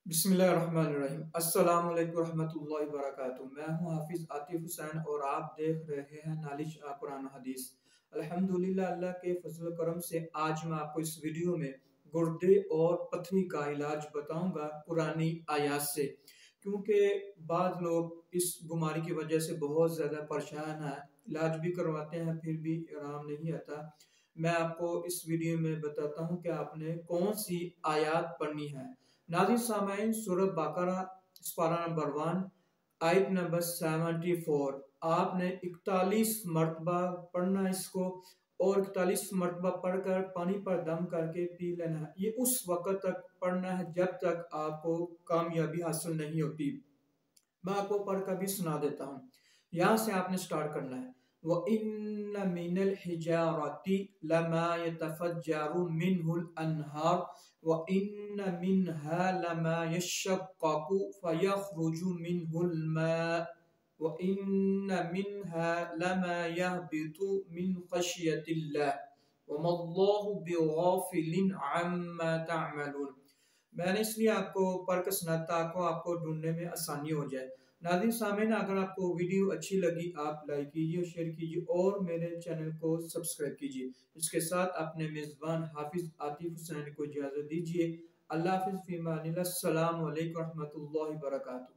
बिस्मिल्लाहिर्रहमानिर्रहीम। अस्सलाम वालेकुम रहमतुल्लाहि वबरकातुहू। मैं हूं हाफिज आतिफ हुसैन और आप देख रहे हैं नॉलेज कुरान हदीस। अल्हम्दुलिल्लाह, अल्लाह के फजल करम से आज मैं आपको इस वीडियो में गुर्दे और पथरी का इलाज बताऊंगा कुरानी आयात से, क्योंकि बाद लोग इस बीमारी की वजह से बहुत ज़्यादा परेशान हैं, इलाज भी करवाते हैं फिर भी आराम नहीं आता। मैं आपको इस वीडियो में बताता हूं कि आपने कौन सी आयात पढ़नी है। नाज़रीन सामईन, सूरह बकरा पारा नंबर 1 आयत नंबर 74 आपने 41 मरतबा पढ़ना इसको, और 41 मरतबा पढ़कर पानी पर दम करके पी लेना है। ये उस वक्त तक पढ़ना है जब तक आपको कामयाबी हासिल नहीं होती। मैं आपको पढ़ कर भी सुना देता हूँ। यहाँ से आपने स्टार्ट करना है। व इन्न मिनल हिजारती लमा यतफज्जरु मिनहुल अनहार व इन्न मिनहा लमा यशक्ककु फयखरुजु मिनहुल मा व इन्न मिनहा लमा यहबितु मिन खशियतिल्लाह वमल्लाहु बिगाफिलिन अम्मा तअमलून। मैंने इसलिए आपको पढ़ कर सुनाता आपको ढूंढने में आसानी हो जाए। नाज़रीन सामीन, अगर आपको वीडियो अच्छी लगी आप लाइक कीजिए, शेयर कीजिए और मेरे चैनल को सब्सक्राइब कीजिए। इसके साथ अपने मेज़बान हाफिज आतिफ हुसैन को इजाज़त दीजिए। अल्लाह हाफिज़, फ़ी अमानिल्लाह। अस्सलामु अलैकुम रहमतुल्लाहि व बरकातुहू।